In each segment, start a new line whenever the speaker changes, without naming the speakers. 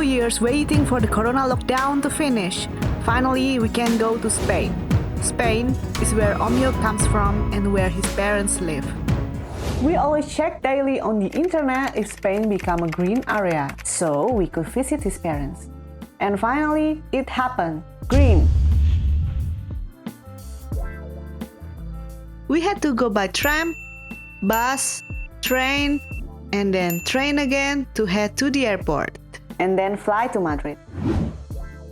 2 years waiting for the corona lockdown to finish, finally we can go to Spain. Spain is where Omyo comes from and where his parents live. We always check daily on the internet if Spain become a green area, so we could visit his parents. And finally, it happened. Green! We had to go by tram, bus, train, and then train again to head to the airport. And then fly to Madrid.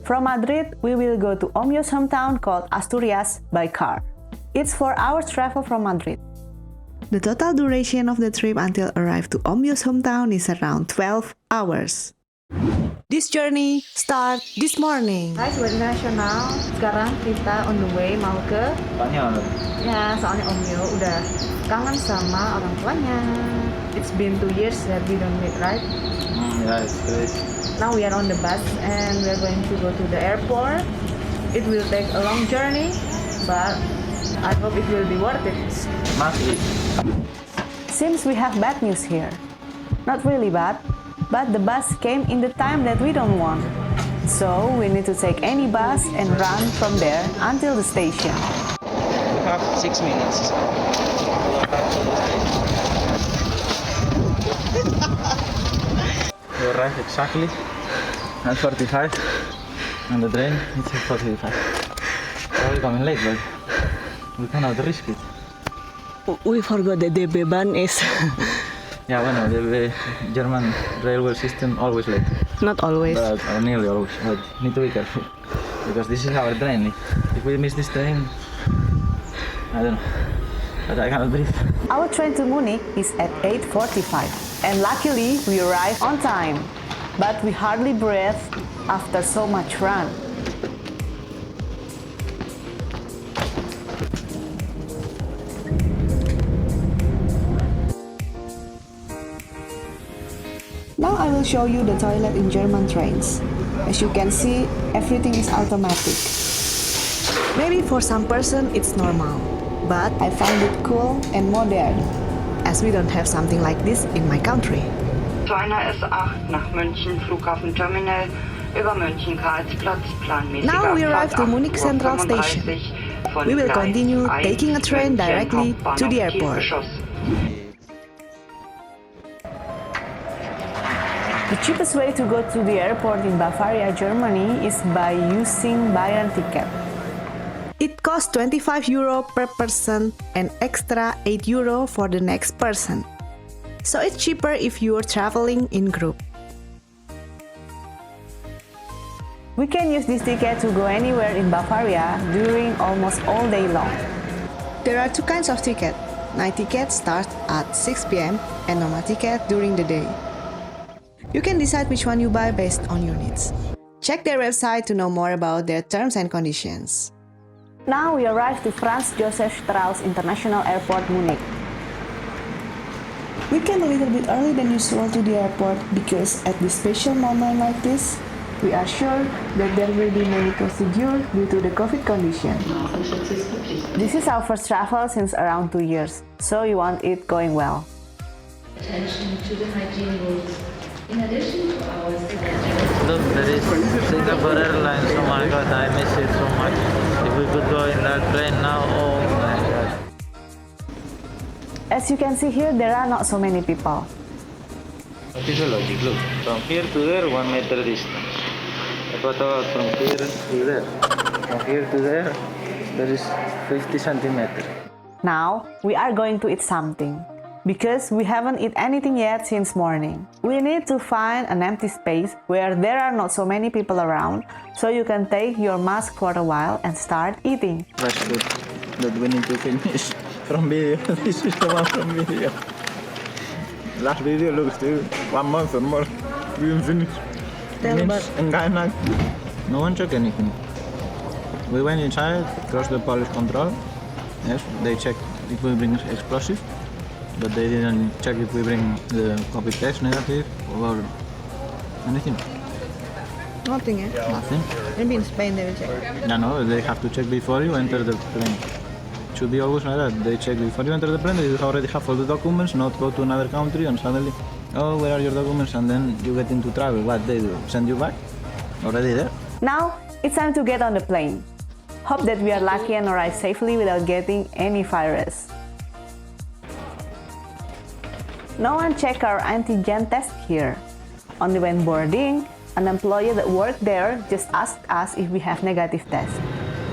From Madrid, we will go to Omyo's hometown called Asturias by car. It's 4 hours travel from Madrid. The total duration of the trip until arrive to Omyo's hometown is around 12 hours. This journey start this morning. Hai Sobat Nasional, sekarang kita on the way mau ke
Spanyol.
ya, soalnya Omyo udah kangen sama orang tuanya. It's been 2 years that we don't meet, right?
Yeah, it's great.
Now we are on the bus and we are going to go to the airport. It will take a long journey, but I hope it will be worth it.
Must be.
Seems we have bad news here. Not really bad, but the bus came in the time that we don't want. So we need to take any bus and run from there until the station.
We have 6 minutes. We arrive exactly at 45 and the train is at 45. We're coming late, but we cannot risk it.
We forgot that the Beban is
Yeah, well, the German railway system always late,
not always.
but nearly always. But need to be careful because this is our train. If we miss this train, I don't know, but I cannot breathe.
Our train to Munich is at 8:45 and luckily we arrived on time. But we hardly breathe after so much run. Now I will show you the toilet in German trains. As you can see, everything is automatic. Maybe for some person it's normal, but I find it cool and modern, as we don't have something like this in my country.
Zu einer S8 nach München Flughafen Terminal über München Karlsplatz planmäßiger
Now we arrive to
Abfahrt
Munich
8:35
Central Station.
von
We will
Gleis
continue
1
taking a train
München
directly to
Hauptbahnhof
the airport.
Tiefgeschoss.
The cheapest way to go to the airport in Bavaria, Germany is by using Bayern ticket. It costs 25 euro per person and extra 8 euro for the next person. So it's cheaper if you're traveling in group. We can use this ticket to go anywhere in Bavaria during almost all day long. There are two kinds of ticket. Night ticket starts at 6 p.m. and normal ticket during the day. You can decide which one you buy based on your needs. Check their website to know more about their terms and conditions. Now we arrive to Franz Josef Strauss International Airport, Munich. We came a little bit early than usual to the airport because at this special moment like this, we are sure that there will be many procedures due to the COVID condition. This is our first travel since around 2 years, so we want it going well.
Attention to the hygiene rules. In addition to our
Look, there is Singapore Airlines. Oh my god, I miss it so much. If we could go in that plane now, oh my god.
As you can see here, there are not so many people.
Physiologic, look. From here to there, 1 meter distance. What about from here to there? From here to there, there is 50 centimeters.
Now, we are going to eat something. Because we haven't eaten anything yet since morning. We need to find an empty space where there are not so many people around, so you can take your mask for a while and start eating.
That's good. That we need to finish from video. This is the one from video. Last video looks to 1 month or more. We didn't finish.
Tell about-
No one checked anything. We went inside, crossed the police control. Yes, they checked if we bring explosives, but they didn't check if we bring the COVID test negative or anything.
Nothing, eh?
Nothing.
Maybe in Spain they will check.
No, they have to check before you enter the plane. Should be always like that. They check before you enter the plane. You already have all the documents, not go to another country and suddenly oh, where are your documents? And then you get into trouble. What they do? Send you back? Already there?
Now, it's time to get on the plane. Hope that we are lucky and arrive safely without getting any virus. No one checked our antigen test here. Only when boarding, an employee that worked there just asked us if we have negative test.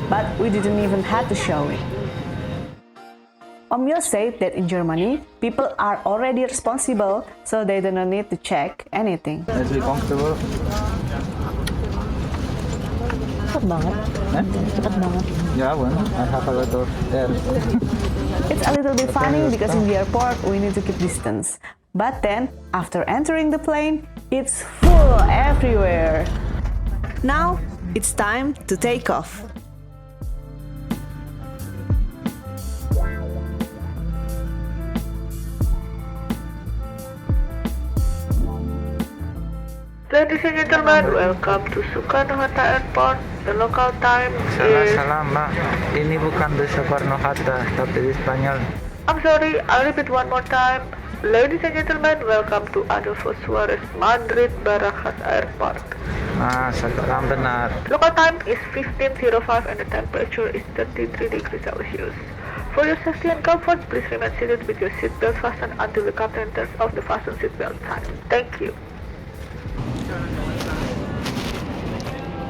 But we didn't even have to show it. Om Yo said that in Germany, people are already responsible, so they don't need to check anything.
Let's be comfortable.
Cepet banget. Cepet banget.
Yeah, well, I have a lot of air.
It's a little bit funny because in the airport we need to keep distance. But then, after entering the plane, it's full everywhere. Now, it's time to take off.
Ladies and gentlemen, welcome to Soekarno-Hatta Airport. The local time is...
Salah, Mbak. Ini bukan di Soekarno-Hatta, tapi di Spanyol.
I'm sorry, I'll repeat one more time. Ladies and gentlemen, welcome to Adolfo Suarez Madrid Barajas Airport.
Ah, sekarang benar.
Local time is 15:05 and the temperature is 33 degrees Celsius. For your safety and comfort, please remain seated with your seatbelt fastened until the captain turns off the fasten seatbelt sign. Thank you.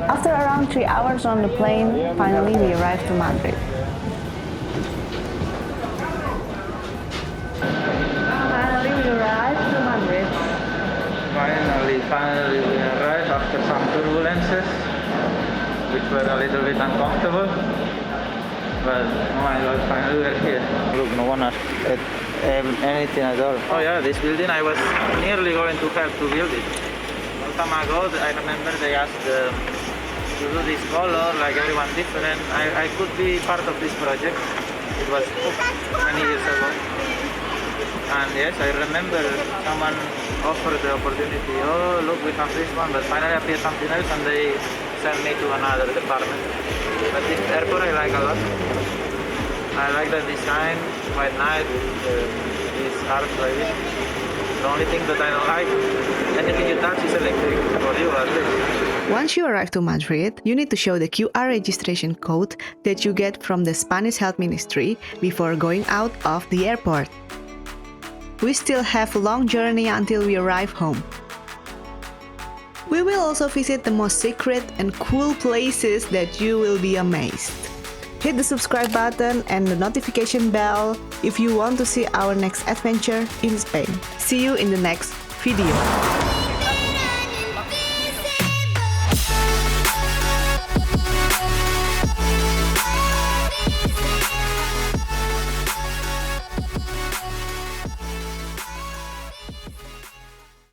After around 3 hours on the plane, finally we arrived to Madrid. Finally we arrived to Madrid.
Finally we arrived after some turbulences, which were a little bit uncomfortable. But oh my God, finally we're here.
Look, no one asked anything at all.
Oh yeah, this building, I was nearly going to help to build it. Long time ago, I remember they asked to do this color, like everyone different. I could be part of this project. It was many years ago. And yes, I remember someone offered the opportunity. Oh, look, we have this one, but finally appeared something else, and they sent me to another department. But this airport I like a lot. I like the design, quite nice, this art like this. The only thing that I don't like, anything you touch is electric, for you at least.
Once you arrive to Madrid, you need to show the QR registration code that you get from the Spanish Health Ministry before going out of the airport. We still have a long journey until we arrive home. We will also visit the most secret and cool places that you will be amazed. Hit the subscribe button and the notification bell if you want to see our next adventure in Spain. See you in the next video.